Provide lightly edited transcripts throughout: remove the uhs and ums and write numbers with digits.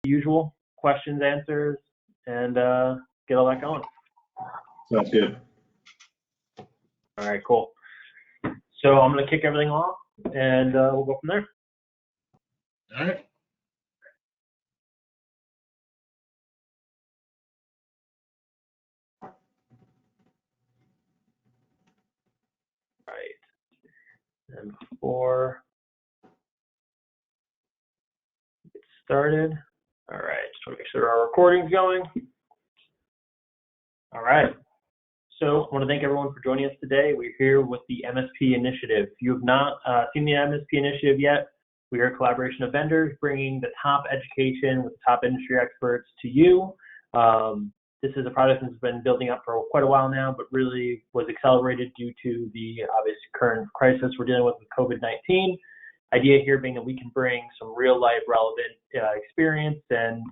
usual questions, answers, and get all that going. Sounds good. All right, cool. So I'm going to kick everything off, and we'll go from there. All right. And before we get started, all right, just want to make sure our recording's going. All right. So I want to thank everyone for joining us today. We're here with the MSP Initiative. If you have not seen the MSP Initiative yet, we are a collaboration of vendors bringing the top education with top industry experts to you. This is a project that's been building up for quite a while now, but really was accelerated due to the obvious current crisis we're dealing with COVID-19. Idea here being that we can bring some real life relevant experience and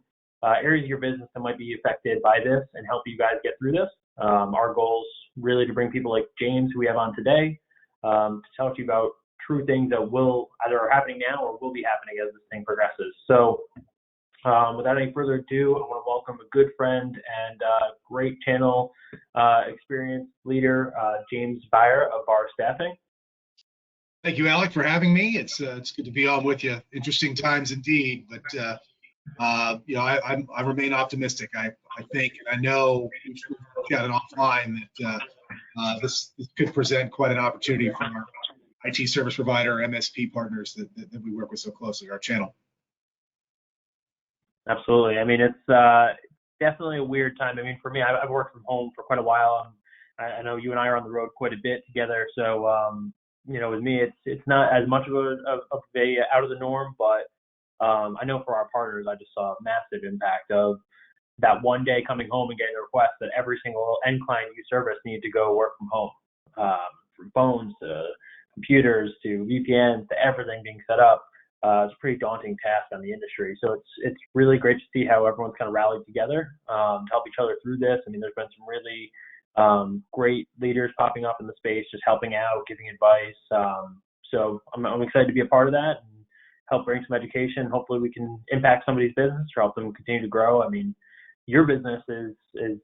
areas of your business that might be affected by this and help you guys get through this. Our goal is really to bring people like James, who we have on today, to talk to you about true things that will either are happening now or will be happening as this thing progresses. So without any further ado, I want to welcome a good friend and great channel experience leader, James Bier of VAR Staffing. Thank you, Alec, for having me. It's good to be on with you. Interesting times indeed, but you know, I remain optimistic. I think, and I know we've got it offline that this could present quite an opportunity for our IT service provider, MSP partners that we work with so closely, our channel. Absolutely. I mean, it's definitely a weird time. I mean, for me, I've worked from home for quite a while. I know you and I are on the road quite a bit together. So, you know, with me, it's not as much of a out of the norm, but I know for our partners, I just saw a massive impact of that one day coming home and getting a request that every single end client you service need to go work from home, from phones to computers to VPNs to everything being set up. It's a pretty daunting task on the industry. So it's really great to see how everyone's kind of rallied together to help each other through this. I mean, there's been some really great leaders popping up in the space, just helping out, giving advice. So I'm excited to be a part of that and help bring some education. Hopefully we can impact somebody's business or help them continue to grow. I mean, your business is you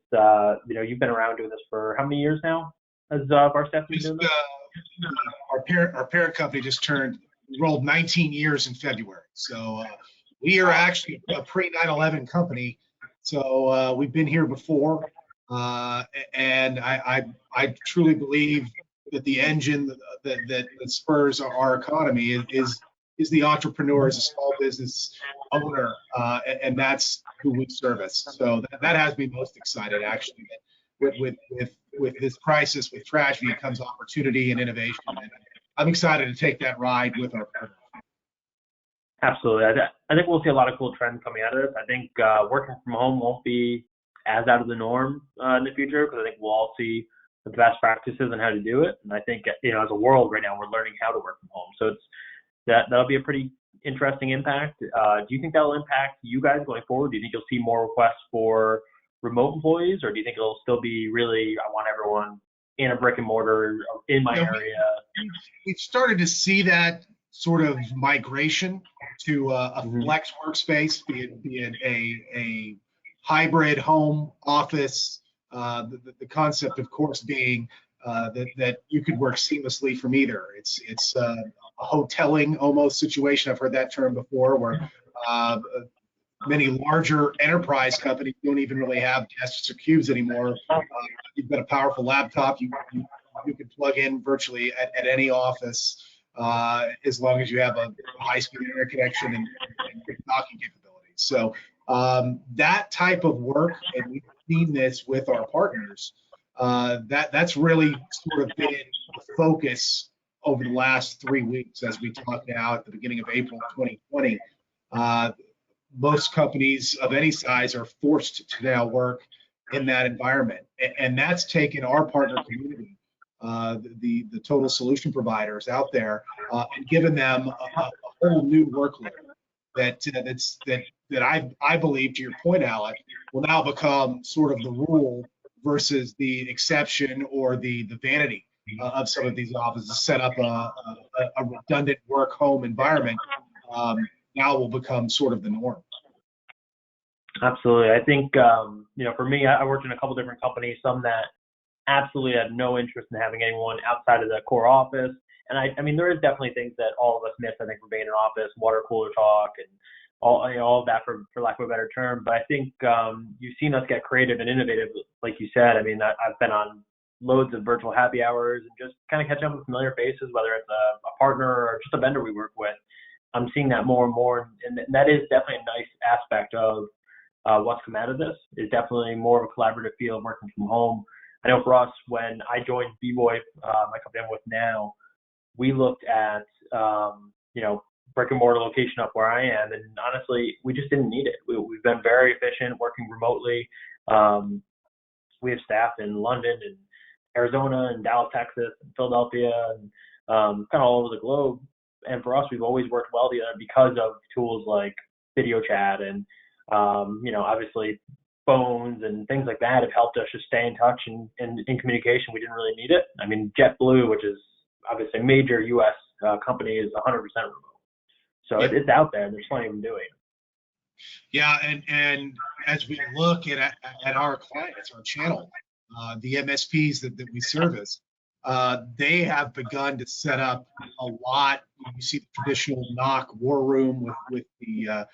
know, you've been around doing this for how many years now as VAR Staffing doing this? Our parent company just rolled 19 years in February. So we are actually a pre-9/11 company. So we've been here before, and I truly believe that the engine that spurs our economy is the entrepreneur, is a small business owner, and that's who we service. So that has me most excited, actually. With this crisis, with tragedy, comes opportunity and innovation. And I'm excited to take that ride with our partners. Absolutely. I think we'll see a lot of cool trends coming out of this. I think working from home won't be as out of the norm in the future, because I think we'll all see the best practices on how to do it. And I think, you know, as a world right now, we're learning how to work from home. So that'll be a pretty interesting impact. Do you think that'll impact you guys going forward? Do you think you'll see more requests for remote employees, or do you think it'll still be really, I want everyone in a brick and mortar in my area? We've started to see that sort of migration to a flex workspace, be it a hybrid home office. The concept, of course, being that you could work seamlessly from either. It's a hoteling almost situation. I've heard that term before, where many larger enterprise companies don't even really have desks or cubes anymore. You've got a powerful laptop you can plug in virtually at any office, as long as you have a high-speed internet connection and docking capabilities. So that type of work, and we've seen this with our partners, that's really sort of been the focus over the last 3 weeks as we talk now at the beginning of April 2020. Most companies of any size are forced to now work in that environment, and that's taken our partner community, the total solution providers out there, and given them a whole new workload that I believe, to your point, Alec, will now become sort of the rule versus the exception or the vanity of some of these offices. Set up a redundant work home environment now will become sort of the norm. Absolutely. I think, for me, I worked in a couple different companies, some that absolutely had no interest in having anyone outside of the core office. And I mean, there is definitely things that all of us miss, I think, from being in an office, water cooler talk and all of that for lack of a better term. But I think, you've seen us get creative and innovative, like you said. I mean, I've been on loads of virtual happy hours and just kind of catching up with familiar faces, whether it's a partner or just a vendor we work with. I'm seeing that more and more, and that is definitely a nice aspect of what's come out of this. Is definitely more of a collaborative feel of working from home. I know for us, when I joined BVoIP, my company I'm with now, we looked at brick and mortar location up where I am, and honestly, we just didn't need it. We've been very efficient working remotely. We have staff in London and Arizona and Dallas, Texas, and Philadelphia, and kind of all over the globe. And for us, we've always worked well together because of tools like video chat and obviously phones and things like that have helped us just stay in touch and in communication. We didn't really need it. I mean, JetBlue, which is obviously a major U.S. Company, is 100% remote. So it's out there. There's plenty of them doing it. Yeah, and as we look at our clients, our channel, the MSPs that we service, they have begun to set up a lot. You see the traditional NOC war room with the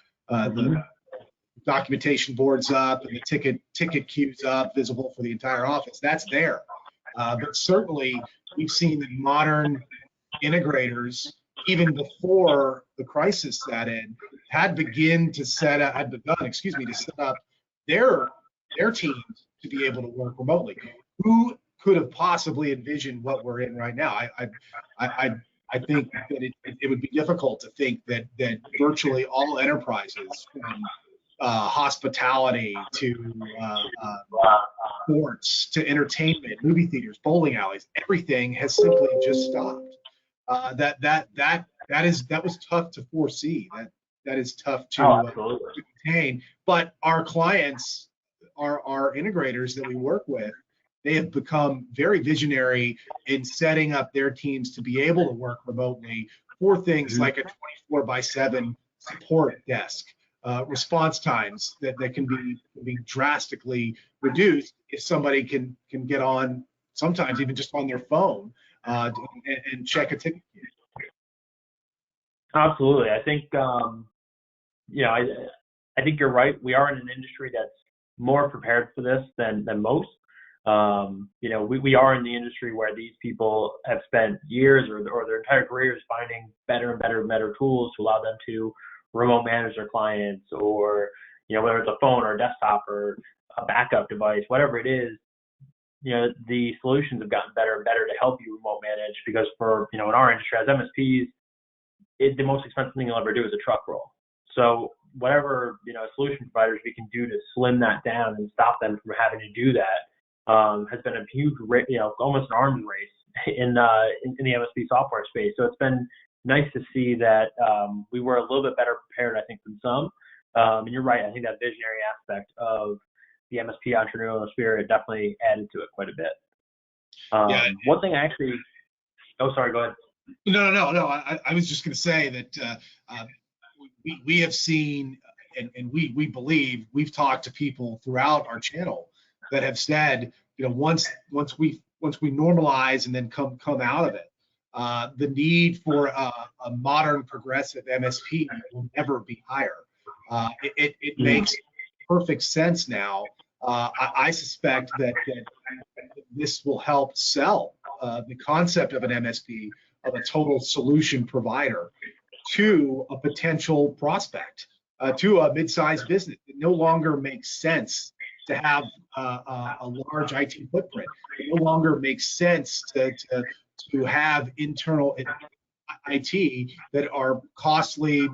documentation boards up and the ticket queues up, visible for the entire office. That's there. But certainly, we've seen that modern integrators, even before the crisis set in, had begun to set up their teams to be able to work remotely. Who could have possibly envisioned what we're in right now? I think that it would be difficult to think that virtually all enterprises, from hospitality to sports to entertainment, movie theaters, bowling alleys, everything has simply just stopped. That was tough to foresee. That is tough to contain. But our clients, our integrators that we work with, they have become very visionary in setting up their teams to be able to work remotely for things like a 24/7 support desk, response times that can be drastically reduced if somebody can get on, sometimes even just on their phone, and check a ticket. Absolutely. I think, I think you're right. We are in an industry that's more prepared for this than most. We are in the industry where these people have spent years or their entire careers finding better and better and better tools to allow them to remote manage their clients, or, whether it's a phone or a desktop or a backup device, whatever it is. The solutions have gotten better and better to help you remote manage, because in our industry as MSPs, the most expensive thing you'll ever do is a truck roll. So whatever, solution providers we can do to slim that down and stop them from having to do that, has been a huge, almost an arms race in the MSP software space. So it's been nice to see that we were a little bit better prepared, I think, than some. And you're right. I think that visionary aspect of the MSP entrepreneurial spirit definitely added to it quite a bit. One thing sorry, go ahead. No. I was just going to say that we have seen, and we believe, we've talked to people throughout our channel that have said, once we normalize and then come out of it, the need for a modern progressive MSP will never be higher. It makes perfect sense now. I suspect that this will help sell the concept of an MSP, of a total solution provider, to a potential prospect, to a mid-sized business. It no longer makes sense to have a large IT footprint. It no longer makes sense to have internal IT that are costly,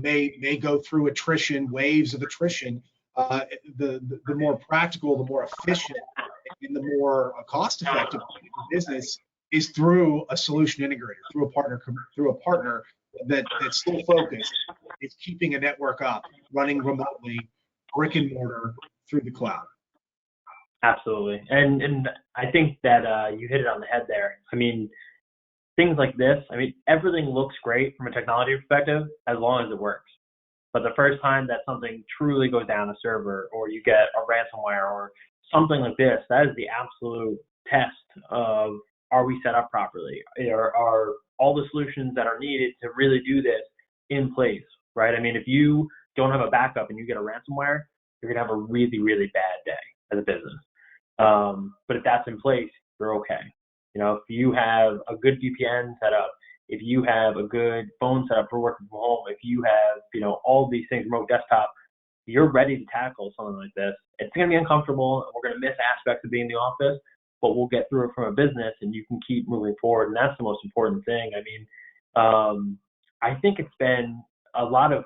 may go through attrition, waves of attrition. The more practical, the more efficient, and the more cost-effective business is through a solution integrator, through a partner that's still focused, is keeping a network up, running remotely, brick and mortar, through the cloud. Absolutely. And I think that you hit it on the head there. I mean, things like this, everything looks great from a technology perspective as long as it works. But the first time that something truly goes down a server, or you get a ransomware or something like this, that is the absolute test of, are we set up properly? Are all the solutions that are needed to really do this in place, right? I mean, if you don't have a backup and you get a ransomware, you're gonna have a really, really bad day as a business. But if that's in place, you're okay. You know, if you have a good VPN setup, if you have a good phone setup for working from home, if you have, you know, all these things, remote desktop, you're ready to tackle something like this. It's going to be uncomfortable. We're going to miss aspects of being in the office, but we'll get through it from a business, and you can keep moving forward. And that's the most important thing. I mean, I think it's been a lot of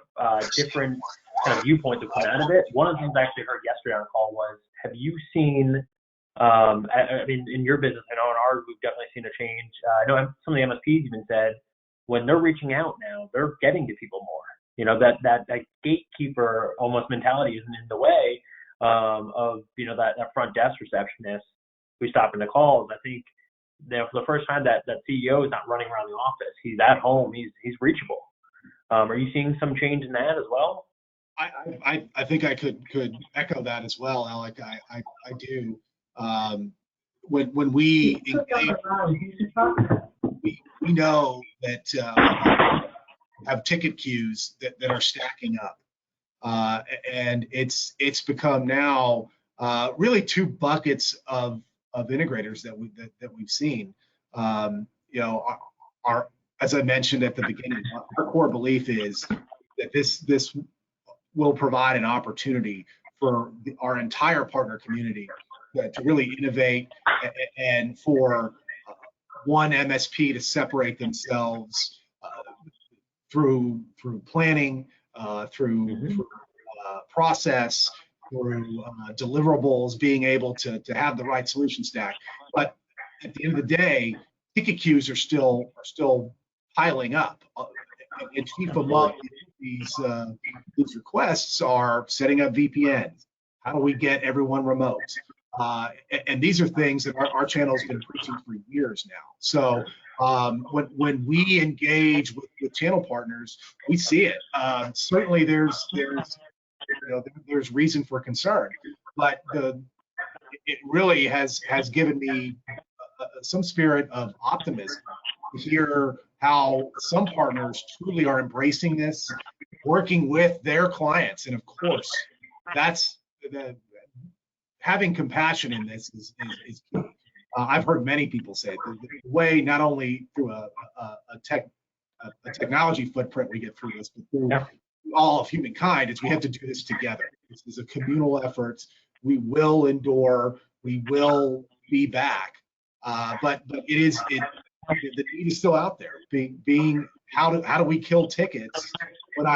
different kind of viewpoints have come out of it. One of the things I actually heard yesterday on a call was, have you seen, I mean, in your business, I know in ours, we've definitely seen a change. I know some of the MSPs even said when they're reaching out now, they're getting to people more. You know, that gatekeeper almost mentality isn't in the way of, you know, that front desk receptionist who's stopping the calls. I think for the first time that CEO is not running around the office. He's at home. He's reachable. Are you seeing some change in that as well? I think I could echo that as well, Alec. I do. When we engage, we know that have ticket queues that are stacking up, and it's become now really two buckets of integrators that we've seen. You know, our as I mentioned at the beginning, our core belief is that this will provide an opportunity for our entire partner community to really innovate, and for one MSP to separate themselves through planning, through process, through deliverables, being able to have the right solution stack. But at the end of the day, ticket queues are still piling up. And chief among these requests are setting up VPNs. How do we get everyone remote? And these are things that our channel has been preaching for years now. So when we engage with channel partners, we see it. Certainly, there's reason for concern, but it really has given me some spirit of optimism to hear how some partners truly are embracing this, working with their clients, and of course, that's having compassion in this is key. I've heard many people say the way, not only through a technology footprint we get through this, but through all of humankind, is we have to do this together. This is a communal effort. We will endure. We will be back. But the need is still out there. Being how do we kill tickets when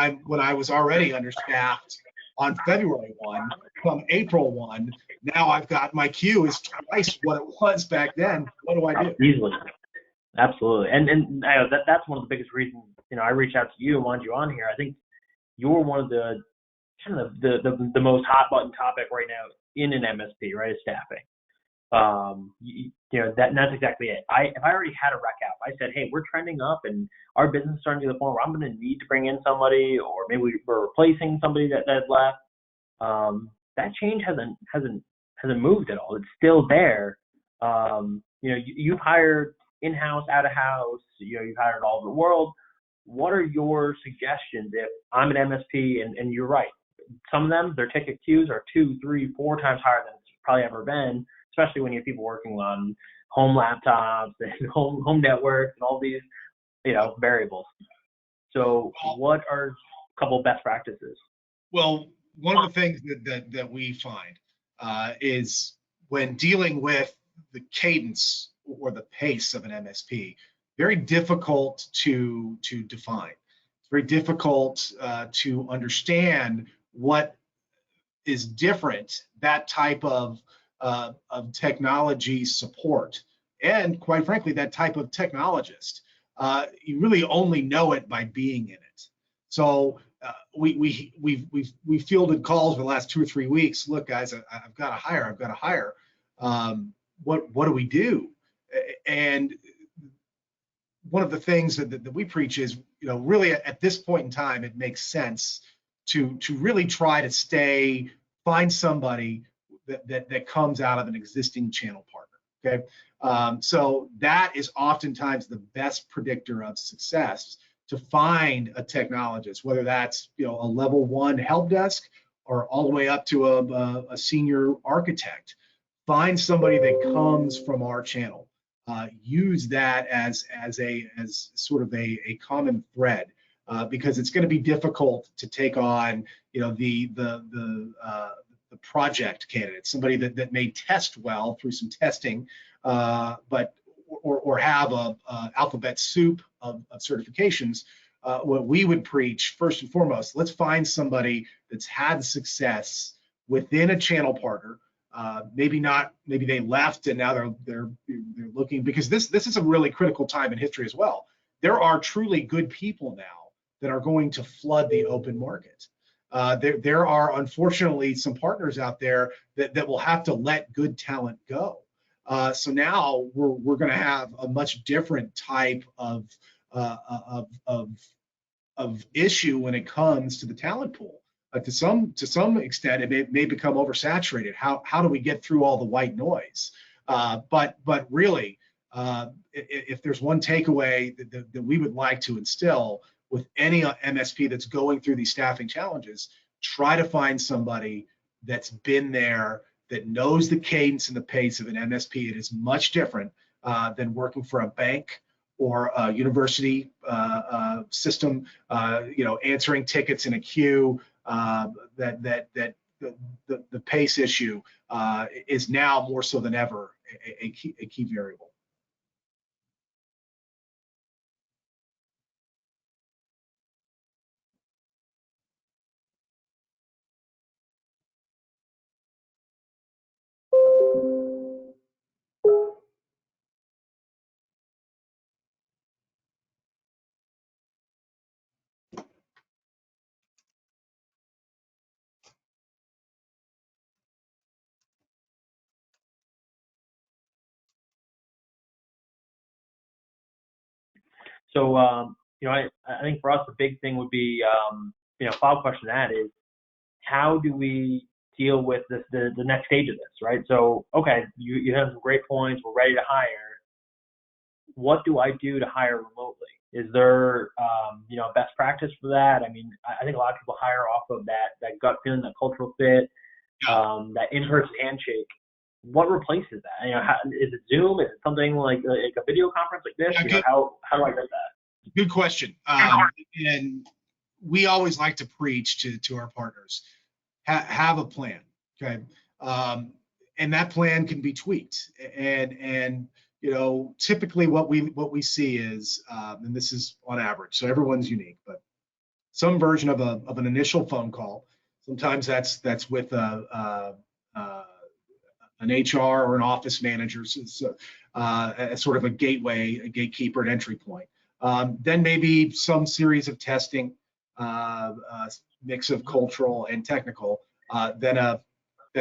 I was already understaffed on February 1, come April 1, now I've got my queue is twice what it was back then. What do I do? Easily. Absolutely. And that's one of the biggest reasons, you know, I reached out to you and wanted you on here. I think you're one of the kind of the most hot button topic right now in an MSP, right, is staffing. You know, that's exactly it. If I already had a rec app, I said, hey, we're trending up and our business is starting to the point where I'm going to need to bring in somebody, or maybe we're replacing somebody that left. That change hasn't moved at all. It's still there. You know, you've hired in-house, out-of-house. You know, you've hired all over the world. What are your suggestions if I'm an MSP and you're right? Some of them, their ticket queues are 2, 3, 4 times higher than it's probably ever been, especially when you have people working on home laptops and home networks and all these, you know, variables. So what are a couple of best practices? Well, one of the things that we find is when dealing with the cadence or the pace of an MSP, very difficult to define. It's very difficult to understand what is different, that type of technology support, and quite frankly, that type of technologist. You really only know it by being in it. So we've fielded calls for the last 2 or 3 weeks. Look, guys, I've got to hire. What do we do? And one of the things that we preach is, you know, really at this point in time, it makes sense to really try to find somebody that comes out of an existing channel partner. Okay, so that is oftentimes the best predictor of success, to find a technologist, whether that's a level 1 help desk or all the way up to a senior architect. Find somebody that comes from our channel. Use that as sort of a common thread, because it's going to be difficult to take on the project candidate, somebody that may test well through some testing, but or have a alphabet soup of certifications. What we would preach first and foremost: let's find somebody that's had success within a channel partner. Maybe they left and now they're looking, because this is a really critical time in history as well. There are truly good people now that are going to flood the open market. There are unfortunately some partners out there that will have to let good talent go. So now we're going to have a much different type of issue when it comes to the talent pool. To some extent, it may become oversaturated. How do we get through all the white noise? But really, if there's one takeaway that we would like to instill with any MSP that's going through these staffing challenges, try to find somebody that's been there, that knows the cadence and the pace of an MSP. It is much different than working for a bank or a university system, answering tickets in a queue. The pace issue is now more so than ever a key variable. So, I think for us, the big thing would be, follow-up question to that is, how do we deal with the next stage of this, right? So, okay, you have some great points. We're ready to hire. What do I do to hire remotely? Is there, best practice for that? I mean, I think a lot of people hire off of that gut feeling, that cultural fit, that in-person handshake. What replaces that? Is it Zoom? Is it something like a video conference like this? How do I get that? Good question. And we always like to preach to our partners: have a plan, okay? And that plan can be tweaked. And typically what we see is, and this is on average, so everyone's unique, but some version of an initial phone call. Sometimes that's with an HR or an office manager, so, as sort of a gatekeeper, an entry point. Then maybe some series of testing, mix of cultural and technical, then a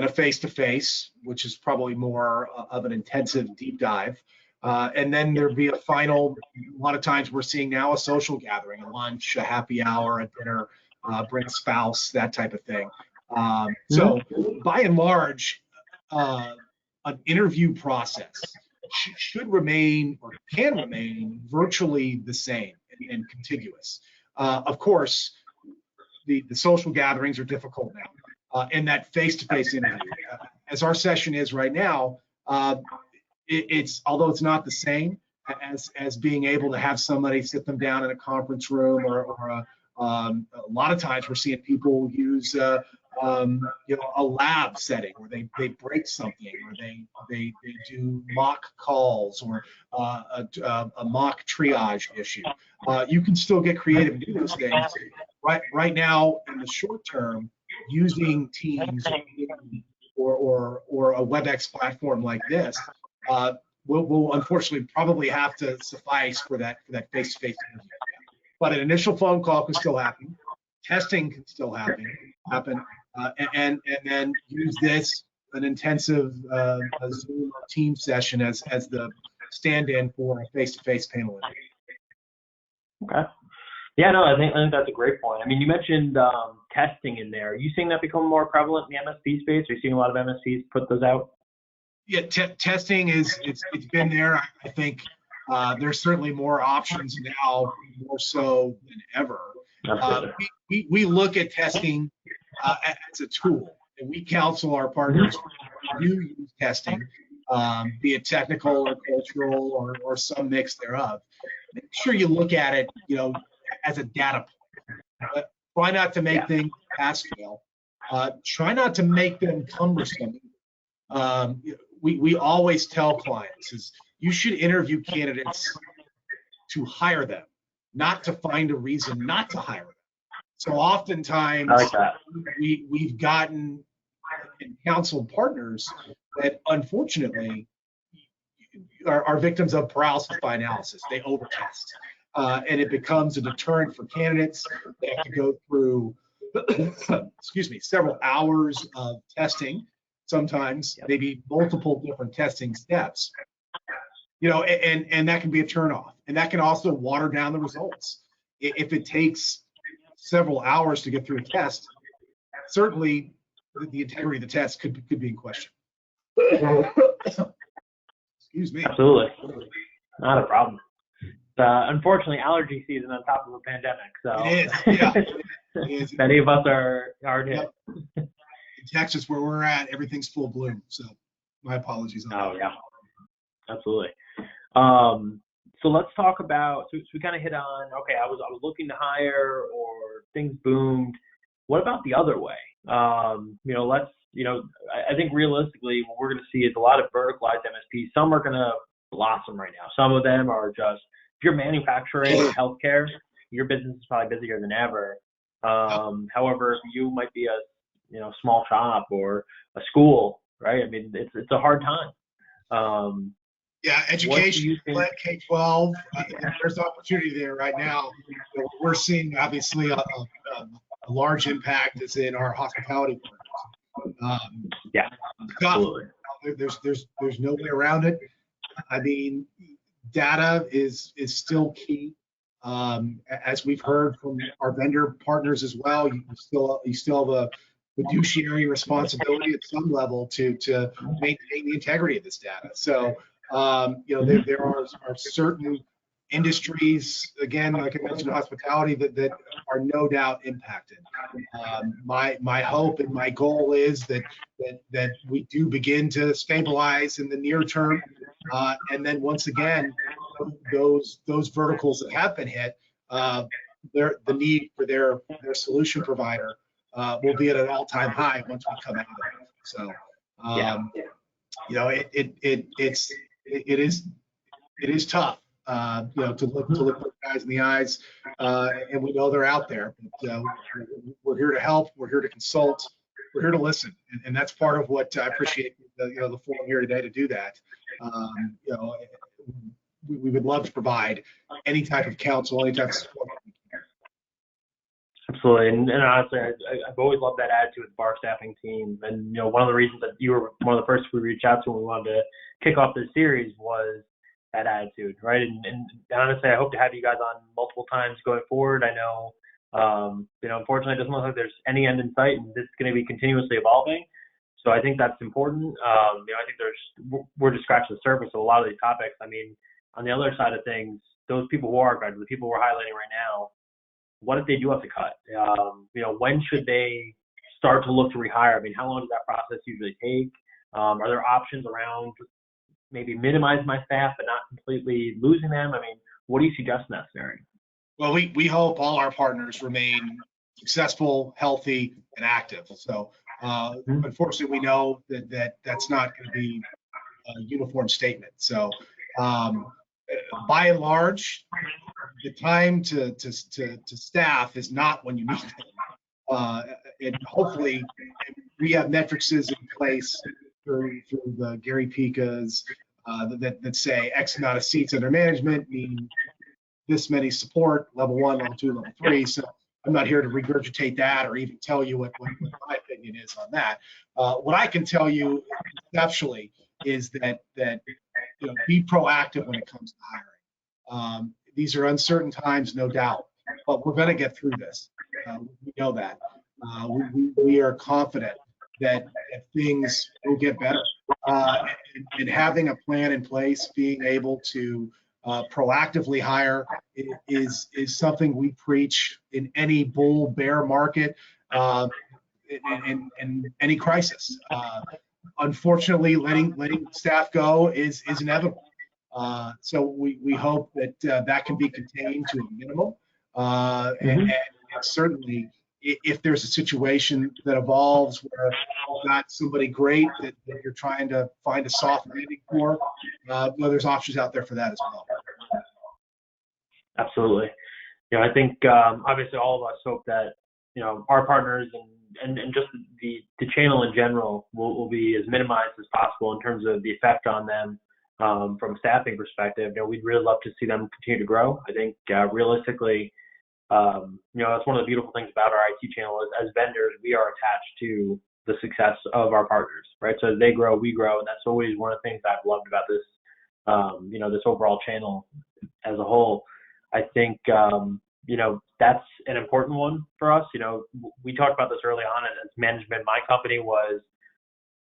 face-to-face, which is probably more of an intensive deep dive. And then there'd be a final, a lot of times we're seeing now a social gathering, a lunch, a happy hour, a dinner, bring a spouse, that type of thing. So by and large, an interview process should remain or can remain virtually the same and contiguous. Of course, the social gatherings are difficult now, and that face-to-face interview, as our session is right now, it's although it's not the same as being able to have somebody sit them down in a conference room, or a lot of times we're seeing people use a lab setting where they break something, or they do mock calls, or a mock triage issue. You can still get creative and do those things. Right now, in the short term, using Teams or a WebEx platform like this will unfortunately probably have to suffice for that face-to-face interview. But an initial phone call can still happen. Testing can still happen, and then use an intensive Zoom or team session as the stand-in for a face-to-face panel interview. Okay. Yeah, no, I think that's a great point. I mean, you mentioned testing in there. Are you seeing that become more prevalent in the MSP space? Are you seeing a lot of MSPs put those out? Yeah, testing it's been there. I think there's certainly more options now, more so than ever. Absolutely. We look at testing as a tool, and we counsel our partners to use testing, be it technical or cultural or some mix thereof. Make sure you look at it, as a data point. But try not to make Yeah. things pass fail. Try not to make them cumbersome. Um, we always tell clients is you should interview candidates to hire them, not to find a reason not to hire them. So I oftentimes like that. we've gotten and counseled partners that unfortunately are victims of paralysis by analysis. They overtest, and it becomes a deterrent for candidates. They have to go through, excuse me, several hours of testing, sometimes maybe multiple different testing steps. And that can be a turnoff, and that can also water down the results. If it takes several hours to get through a test, certainly the integrity of the test could be in question. Excuse me. Absolutely. Not a problem. Unfortunately, allergy season on top of a pandemic. So It is, yeah. It is. many of us are hard hit. Yep. In Texas, where we're at, everything's full bloom. So my apologies on Oh that. yeah, absolutely. So let's talk about. So we kind of hit on. Okay, I was looking to hire, or things boomed. What about the other way? I think realistically, what we're going to see is a lot of verticalized MSPs. Some are going to blossom right now. Some of them are just, if you're manufacturing healthcare, your business is probably busier than ever. However, you might be a small shop or a school, right? I mean, it's a hard time. Yeah, education, K-12, there's opportunity there right now. We're seeing obviously a large impact is in our hospitality partners. Yeah, absolutely. There's no way around it. I mean, data is still key. As we've heard from our vendor partners as well, you still have a fiduciary responsibility at some level to maintain the integrity of this data. So there are certain industries, again, like I mentioned, hospitality, that are no doubt impacted. My hope and my goal is that we do begin to stabilize in the near term, and then once again, those verticals that have been hit, the need for their solution provider will be at an all-time high once we come out of it. So, it is tough, to look guys in the eyes, and we know they're out there. But, we're here to help. We're here to consult. We're here to listen, and that's part of what I appreciate the forum here today to do that. We would love to provide any type of counsel, any type of support. Absolutely, and honestly, I've always loved that attitude with the VAR Staffing team. And one of the reasons that you were one of the first we reached out to when we wanted to kick off this series was that attitude, right? And honestly, I hope to have you guys on multiple times going forward. I know, unfortunately, it doesn't look like there's any end in sight, and this is going to be continuously evolving. So I think that's important. I think we're just scratching the surface of a lot of these topics. I mean, on the other side of things, those people who are graduates, the people we're highlighting right now, what if they do have to cut? When should they start to look to rehire? I mean, how long does that process usually take? Are there options around maybe minimizing my staff but not completely losing them? I mean, what do you suggest in that scenario? Well, we hope all our partners remain successful, healthy, and active. So, unfortunately, we know that's not going to be a uniform statement. So, by and large, the time to staff is not when you need them. And hopefully, we have metrics in place through the Gary Pica's that say X amount of seats under management mean this many support, level 1, level 2, level 3. So I'm not here to regurgitate that or even tell you what my opinion is on that. What I can tell you conceptually is that be proactive when it comes to hiring. These are uncertain times, no doubt. but we're going to get through this. We know that. We are confident that things will get better. And having a plan in place, being able to proactively hire is something we preach in any bull bear market, in any crisis. Unfortunately, letting staff go is inevitable. So we hope that that can be contained to a minimum. And certainly, if there's a situation that evolves where you've got somebody great that you're trying to find a soft landing for, there's options out there for that as well. Absolutely. I think obviously all of us hope that our partners and just the channel in general will be as minimized as possible in terms of the effect on them from a staffing perspective. We'd really love to see them continue to grow. I think realistically, that's one of the beautiful things about our IT channel is as vendors, we are attached to the success of our partners, right? So as they grow, we grow, and that's always one of the things I've loved about this, this overall channel as a whole. I think, that's an important one for us. We talked about this early on as management. My company was,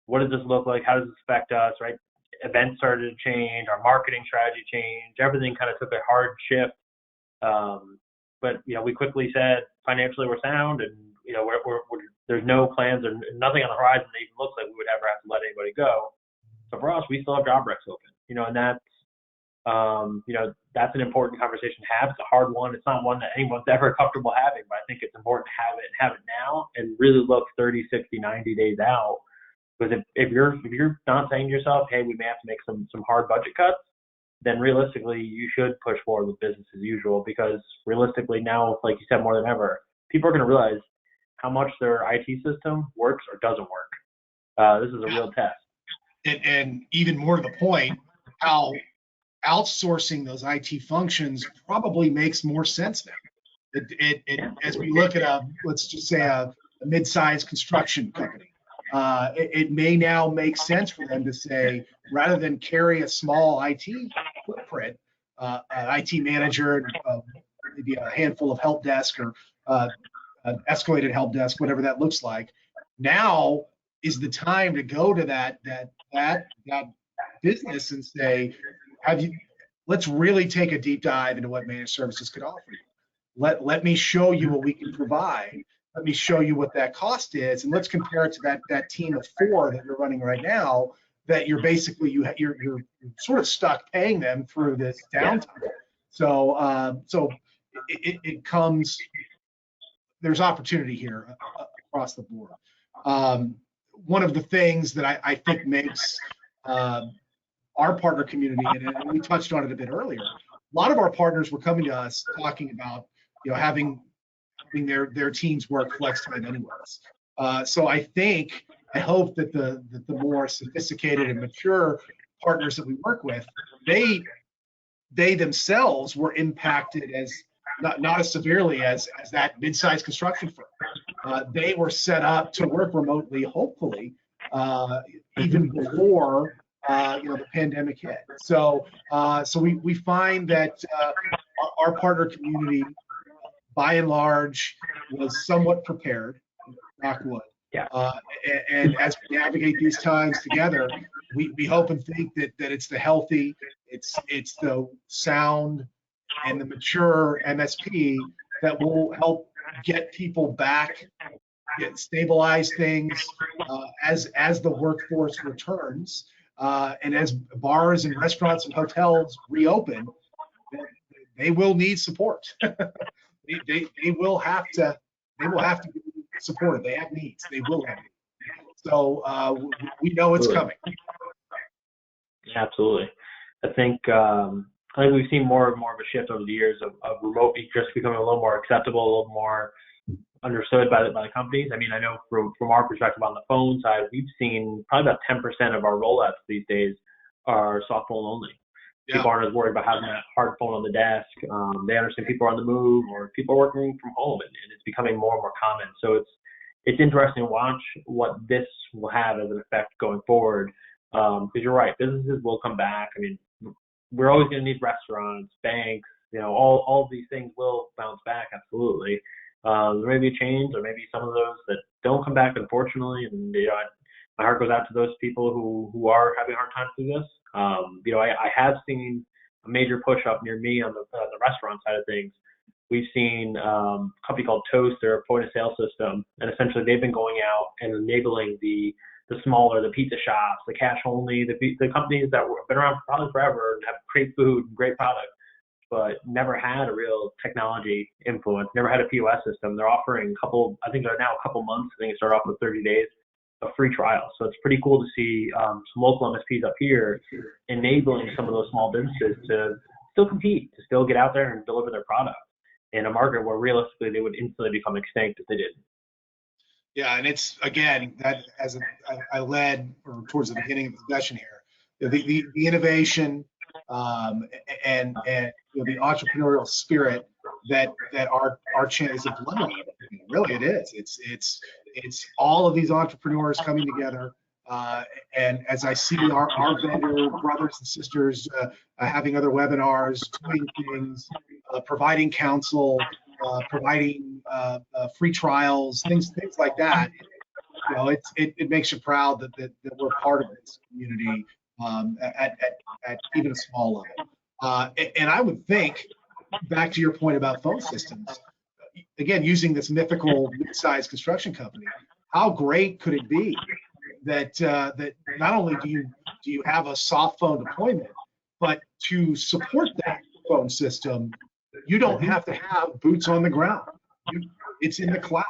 what does this look like? How does this affect us, right? Events started to change, our marketing strategy changed, everything kind of took a hard shift. But we quickly said financially we're sound, and there's no plans or nothing on the horizon that even looks like we would ever have to let anybody go. So for us, we still have job recs open, and that's that's an important conversation to have. It's a hard one. It's not one that anyone's ever comfortable having, but I think it's important to have it now and really look 30, 60, 90 days out. Because if you're not saying to yourself, hey, we may have to make some hard budget cuts, then realistically you should push forward with business as usual, because realistically now, like you said, more than ever, people are going to realize how much their IT system works or doesn't work. This is a real test. And even more to the point, how outsourcing those IT functions probably makes more sense now. As we look at let's just say a mid-sized construction company, it may now make sense for them to say, rather than carry a small IT footprint, an IT manager, maybe a handful of help desk or an escalated help desk, whatever that looks like, now is the time to go to that business and say, let's really take a deep dive into what managed services could offer you. Let me show you what we can provide. Let me show you what that cost is, and let's compare it to that team of 4 that you're running right now. That you're basically you're sort of stuck paying them through this downtime. So it comes. There's opportunity here across the board. One of the things that I think makes our partner community, and we touched on it a bit earlier, a lot of our partners were coming to us talking about having their teams work flex time anyways. So I hope that the more sophisticated and mature partners that we work with, they themselves were impacted as not as severely as that mid-sized construction firm. They were set up to work remotely, hopefully, even before the pandemic hit. So we find that our partner community, by and large, was somewhat prepared, knock wood. Yeah. And as we navigate these times together, we hope and think that it's the healthy, it's the sound, and the mature MSP that will help get people back, stabilize things as the workforce returns, and as bars and restaurants and hotels reopen. They will need support. they will have to be supported. They have needs. They will have needs. So we know it's coming. Absolutely. I think we've seen more and more of a shift over the years of remote just becoming a little more acceptable, a little more understood by the companies. I mean, I know from our perspective on the phone side, we've seen probably about 10% of our rollouts these days are soft phone only. Yeah. People aren't as worried about having that hard phone on the desk. They understand people are on the move or people are working from home, and it's becoming more and more common. So it's interesting to watch what this will have as an effect going forward. Because you're right, businesses will come back. I mean, we're always going to need restaurants, banks, all of these things will bounce back, absolutely. There may be a change, or maybe some of those that don't come back, unfortunately, and my heart goes out to those people who are having a hard time through this. I have seen a major push up near me on the restaurant side of things. We've seen a company called Toast, their point of sale system, and essentially they've been going out and enabling the smaller, the pizza shops, the cash only, the companies that have been around probably forever and have great food and great product, but never had a real technology influence, never had a POS system. They're offering I think they're now a couple months. I think it started off with 30 days of free trial. So it's pretty cool to see some local MSPs up here enabling some of those small businesses to still compete, to still get out there and deliver their product in a market where realistically they would instantly become extinct if they didn't. Yeah, and it's again that I led or towards the beginning of the session here, the innovation and the entrepreneurial spirit that our channel is a blend. Really, it is. It's all of these entrepreneurs coming together. And as I see our vendor brothers and sisters having other webinars, doing things, providing counsel, providing free trials, things like that. It makes you proud that we're part of this community at even a small level. And I would think, back to your point about phone systems, again, using this mythical mid-sized construction company, how great could it be that not only do you have a soft phone deployment, but to support that phone system, you don't have to have boots on the ground. It's in the cloud.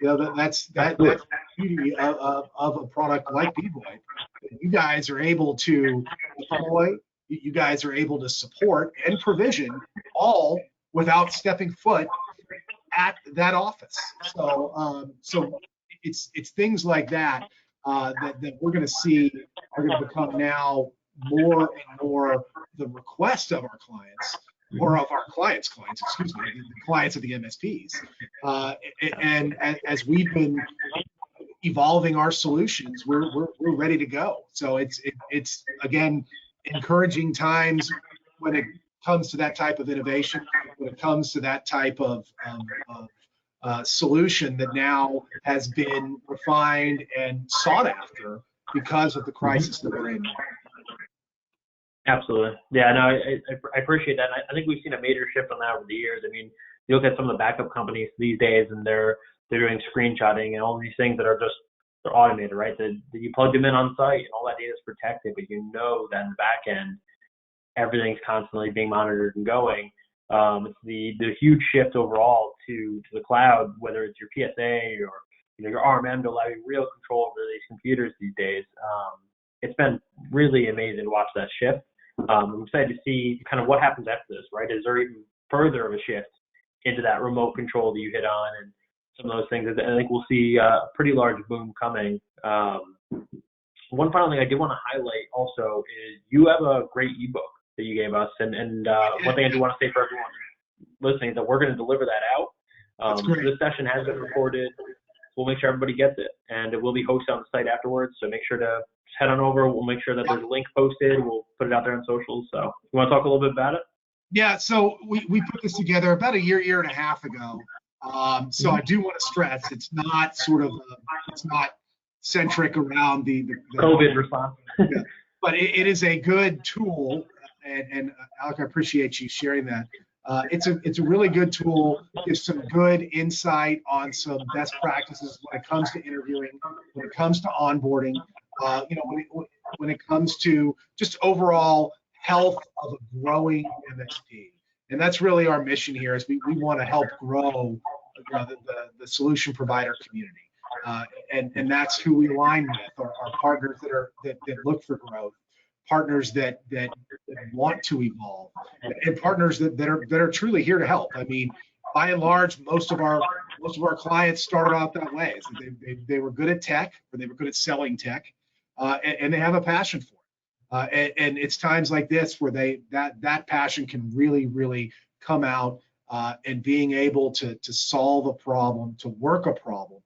That's the beauty of a product like bVoIP. You guys are able to deploy, you guys are able to support and provision all without stepping foot at that office. So it's things like that that we're going to see are going to become now more and more the request of our clients, or of our clients, excuse me, the clients of the MSPs. And as we've been evolving our solutions, we're ready to go. So it's again encouraging times when it comes to that type of innovation, when it comes to that type of solution that now has been refined and sought after because of the crisis that we're in. Absolutely. Yeah, no, I appreciate that. I think we've seen a major shift on that over the years. I mean, you look at some of the backup companies these days, and they're doing screenshotting and all these things that are they're automated, right? That you plug them in on site and all that data is protected, but you know that in the back end, everything's constantly being monitored and going. It's the huge shift overall to the cloud, whether it's your PSA or your RMM, to allow you real control over these computers these days. It's been really amazing to watch that shift. I'm excited to see kind of what happens after this, right? Is there even further of a shift into that remote control that you hit on and some of those things? I think we'll see a pretty large boom coming. One final thing I did want to highlight also is you have a great ebook that you gave us, and one thing I do want to say for everyone listening is that we're going to deliver that out. This session has been recorded. We'll make sure everybody gets it, and it will be hosted on the site afterwards. So make sure to head on over. We'll make sure that there's a link posted. We'll put it out there on socials. So you want to talk a little bit about it? Yeah. So we put this together about a year and a half ago. So I do want to stress it's not it's not centric around the COVID response. Yeah. But it is a good tool, and Alec, I appreciate you sharing that. It's a really good tool. Gives some good insight on some best practices when it comes to interviewing, when it comes to onboarding, when it comes to just overall health of a growing MSP. And that's really our mission here, is we want to help grow the solution provider community. And that's who we align with, our partners that look for growth, partners that want to evolve, and partners that are truly here to help. I mean, by and large, most of our clients started out that way. So they were good at tech, or they were good at selling tech, and they have a passion for it. And it's times like this where that passion can really come out, and being able to solve a problem, to work a problem.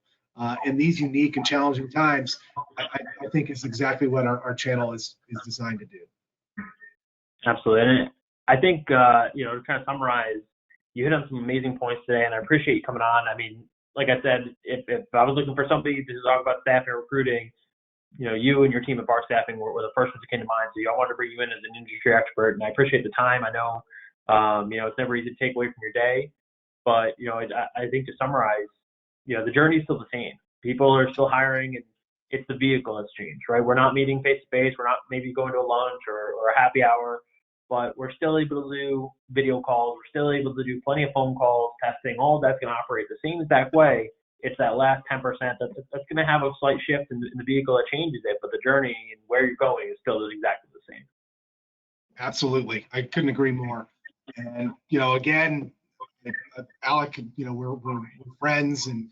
In these unique and challenging times, I think is exactly what our channel is designed to do. Absolutely. I think, to kind of summarize, you hit on some amazing points today, and I appreciate you coming on. I mean, like I said, if I was looking for somebody to talk about staffing and recruiting, you and your team at VAR Staffing were the first ones that came to mind. So I wanted to bring you in as an industry expert, and I appreciate the time. I know, it's never easy to take away from your day, but I think to summarize, the journey is still the same. People are still hiring, and it's the vehicle that's changed, right? We're not meeting face to face. We're not maybe going to a lunch or a happy hour, but we're still able to do video calls. We're still able to do plenty of phone calls, testing. All of that's going to operate the same exact way. It's that last 10% that's going to have a slight shift in the vehicle that changes it, but the journey and where you're going is still exactly the same. Absolutely. I couldn't agree more. And, again, Alec, we're friends, and,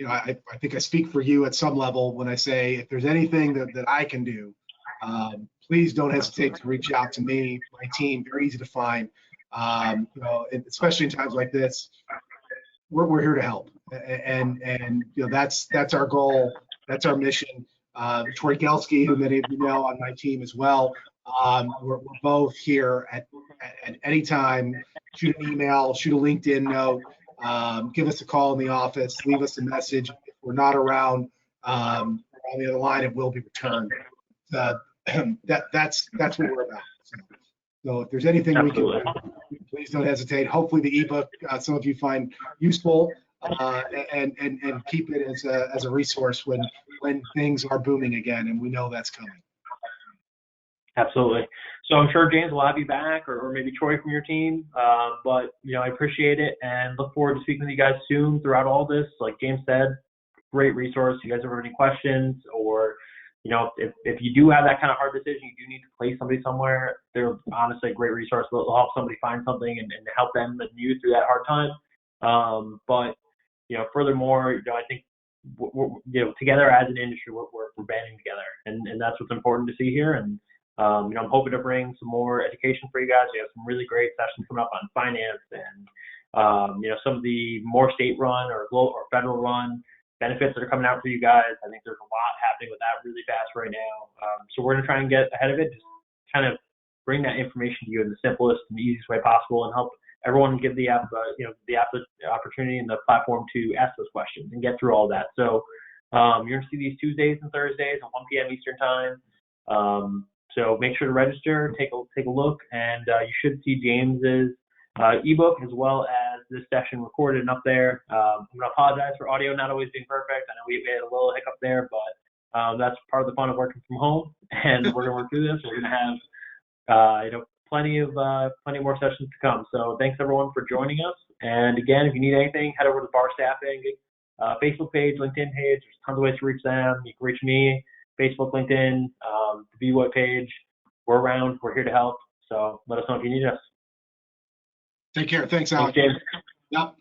I think I speak for you at some level when I say if there's anything that I can do, please don't hesitate to reach out to me, my team. Very easy to find, especially in times like this. We're here to help, and that's our goal. That's our mission. Troy Gelski, who many of you know, on my team as well. We're both here at any time. Shoot an email, shoot a LinkedIn note, give us a call in the office, leave us a message. If we're not around, on the other line, it will be returned. That's what we're about. So if there's anything Absolutely. we can do, please don't hesitate. Hopefully the ebook some of you find useful, and keep it as a resource when things are booming again, and we know that's coming. Absolutely. So I'm sure James will have you back, or maybe Troy from your team. But I appreciate it and look forward to speaking with you guys soon throughout all this. Like James said, great resource. You guys ever have any questions, or if you do have that kind of hard decision, you do need to place somebody somewhere, they're honestly a great resource. They'll help somebody find something and help them and you through that hard time. But furthermore, I think together as an industry, we're banding together, and that's what's important to see here. And I'm hoping to bring some more education for you guys. We have some really great sessions coming up on finance and some of the more state-run or global or federal-run benefits that are coming out for you guys. I think there's a lot happening with that really fast right now. So we're going to try and get ahead of it, just kind of bring that information to you in the simplest and easiest way possible, and help everyone give the opportunity and the platform to ask those questions and get through all that. So you're going to see these Tuesdays and Thursdays at 1 p.m. Eastern time. So make sure to register, take a look, and you should see James's ebook as well as this session recorded and up there. I'm going to apologize for audio not always being perfect. I know we had a little hiccup there, but that's part of the fun of working from home, and we're going to work through this. We're going to have plenty more sessions to come. So thanks everyone for joining us. And again, if you need anything, head over to VAR Staffing Facebook page, LinkedIn page. There's tons of ways to reach them. You can reach me, Facebook, LinkedIn, the VWOT page. We're around. We're here to help. So let us know if you need us. Take care. Thanks, Alex. Thanks, James. Yep.